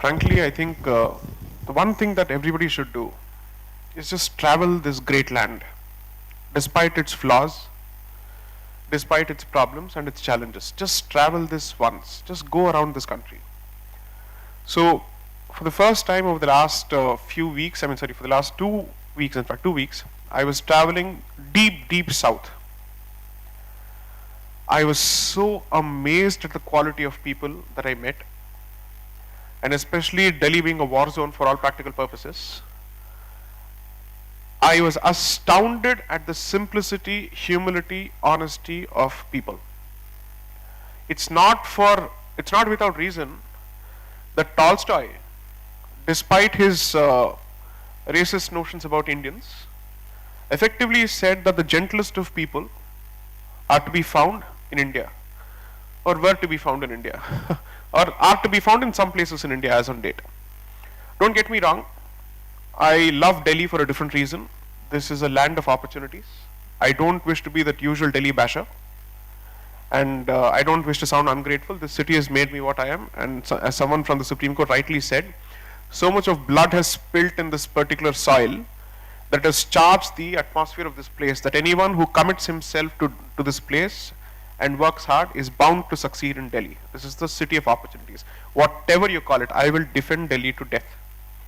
Frankly, I think the one thing that everybody should do is just travel this great land, despite its flaws, despite its problems and its challenges. Just travel this once. Just go around this country. So, for the first time over the last few weeks, for the last 2 weeks, in fact, 2 weeks, I was traveling deep, deep south. I was so amazed at the quality of people that I met, and especially Delhi being a war zone for all practical purposes. I was astounded at the simplicity, humility, honesty of people. It's not without reason that Tolstoy, despite his racist notions about Indians, effectively said that the gentlest of people are to be found in India, or were to be found in India, or are to be found in some places in India as on date. Don't get me wrong, I love Delhi for a different reason. This is a land of opportunities. I don't wish to be that usual Delhi basher, and I don't wish to sound ungrateful. This city has made me what I am, and so, as someone from the Supreme Court rightly said, so much of blood has spilt in this particular soil that has charged the atmosphere of this place, that anyone who commits himself to this place and works hard is bound to succeed in Delhi. This is the city of opportunities. Whatever you call it, I will defend Delhi to death.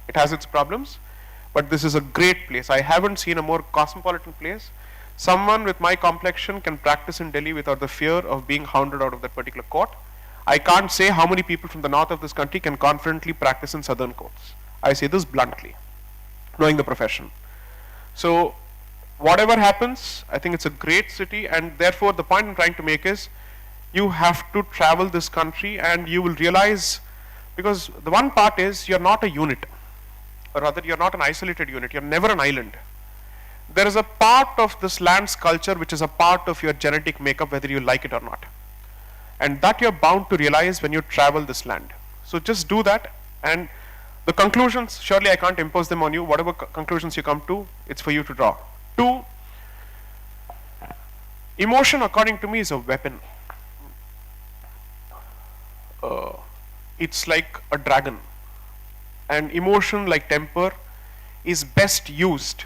It has its problems, but this is a great place. I haven't seen a more cosmopolitan place. Someone with my complexion can practice in Delhi without the fear of being hounded out of that particular court. I can't say how many people from the north of this country can confidently practice in southern courts. I say this bluntly, knowing the profession. So, whatever happens, I think it's a great city, and therefore the point I'm trying to make is, you have to travel this country and you will realize, because the one part is, you're not a unit, or rather you're not an isolated unit, you're never an island. There is a part of this land's culture which is a part of your genetic makeup, whether you like it or not. And that you're bound to realize when you travel this land. So just do that, and the conclusions, surely I can't impose them on you. Whatever conclusions you come to, it's for you to draw. 2, emotion according to me is a weapon. It's like a dragon. And emotion, like temper, is best used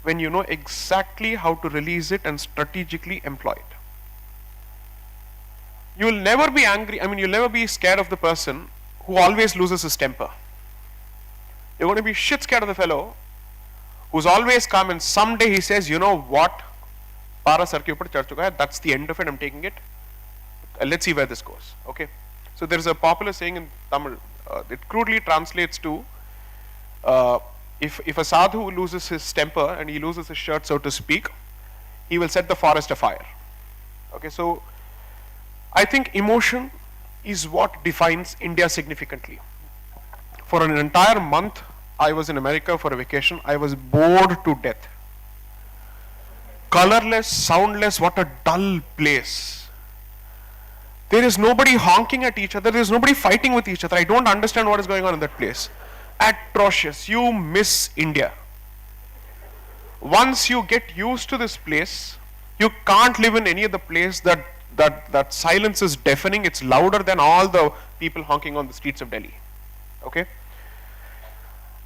when you know exactly how to release it and strategically employ it. You will never be angry, you'll never be scared of the person who always loses his temper. You're going to be shit scared of the fellow who's always calm, and someday he says, you know what, Para sar ke upar chad chuka hai, that's the end of it, I'm taking it. Let's see where this goes. Okay. So there is a popular saying in Tamil, it crudely translates to, if a sadhu loses his temper and he loses his shirt, so to speak, he will set the forest afire. Okay, so I think emotion is what defines India significantly. For an entire month, I was in America for a vacation. I was bored to death. Colorless, soundless, what a dull place. There is nobody honking at each other. There is nobody fighting with each other. I don't understand what is going on in that place. Atrocious. You miss India. Once you get used to this place, you can't live in any other place that silence is deafening. It's louder than all the people honking on the streets of Delhi. Okay?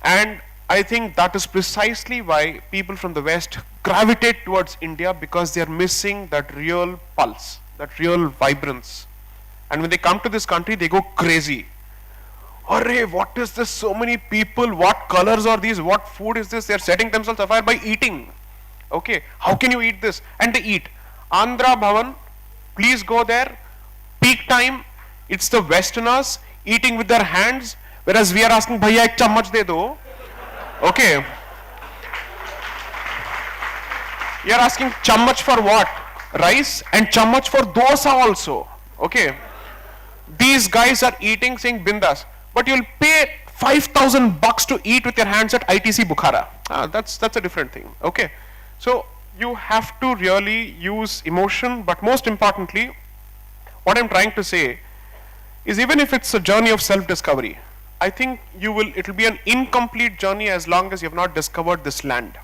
And I think that is precisely why people from the West gravitate towards India, because they are missing that real pulse, that real vibrance. And when they come to this country, they go crazy. Array, what is this? So many people, what colors are these? What food is this? They are setting themselves afire by eating. Okay, how can you eat this? And they eat. Andhra Bhavan, please go there. Peak time, it's the Westerners eating with their hands, whereas we are asking, bhaiya ek chammach de do. Okay. You are asking chammach for what? Rice, and chammach for dosa also. Okay. These guys are eating saying bindas, but you'll pay $5,000 to eat with your hands at ITC Bukhara. That's a different thing. Okay. So you have to really use emotion, but most importantly, what I'm trying to say is, even if it's a journey of self-discovery, I think it'll be an incomplete journey as long as you have not discovered this land.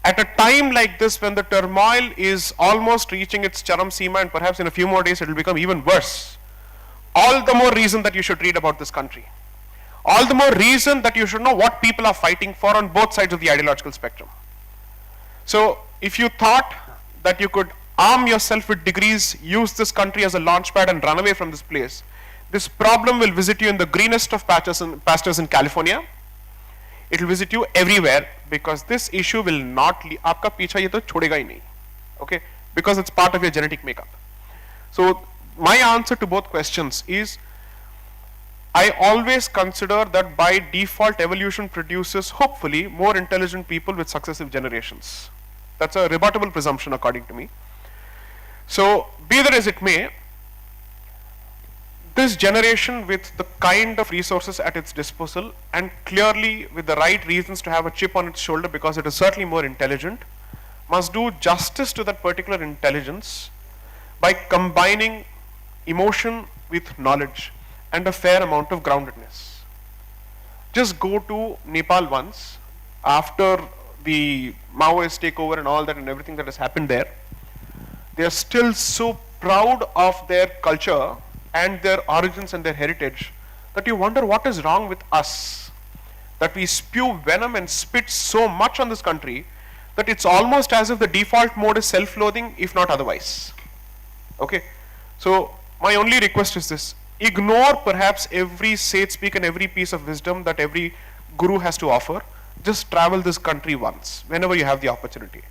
At a time like this, when the turmoil is almost reaching its charam seema, and perhaps in a few more days it will become even worse, all the more reason that you should read about this country. All the more reason that you should know what people are fighting for on both sides of the ideological spectrum. So if you thought that you could arm yourself with degrees, use this country as a launchpad and run away from this place, this problem will visit you in the greenest of pastures in California. It will visit you everywhere, because this issue will not leave. आपका पीछा ये तो छोड़ेगा ही नहीं, okay? Because it's part of your genetic makeup. So my answer to both questions is, I always consider that by default evolution produces hopefully more intelligent people with successive generations. That's a rebuttable presumption according to me. So be that as it may, this generation with the kind of resources at its disposal, and clearly with the right reasons to have a chip on its shoulder because it is certainly more intelligent, must do justice to that particular intelligence by combining emotion with knowledge and a fair amount of groundedness. Just go to Nepal once, after the Maoist takeover and all that and everything that has happened there. They are still so proud of their culture and their origins and their heritage that you wonder what is wrong with us, that we spew venom and spit so much on this country that it's almost as if the default mode is self-loathing, if not otherwise. Okay, so my only request is this: ignore perhaps every sage speak and every piece of wisdom that every guru has to offer. Just travel this country once, whenever you have the opportunity.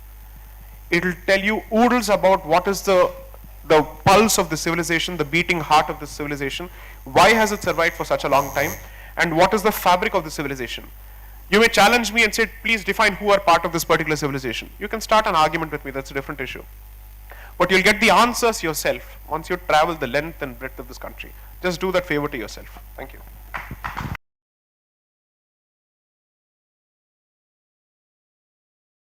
It will tell you oodles about what is the pulse of the civilization, the beating heart of the civilization, why has it survived for such a long time, and what is the fabric of the civilization. You may challenge me and say, please define who are part of this particular civilization. You can start an argument with me, that's a different issue. But you'll get the answers yourself once you travel the length and breadth of this country. Just do that favor to yourself. Thank you.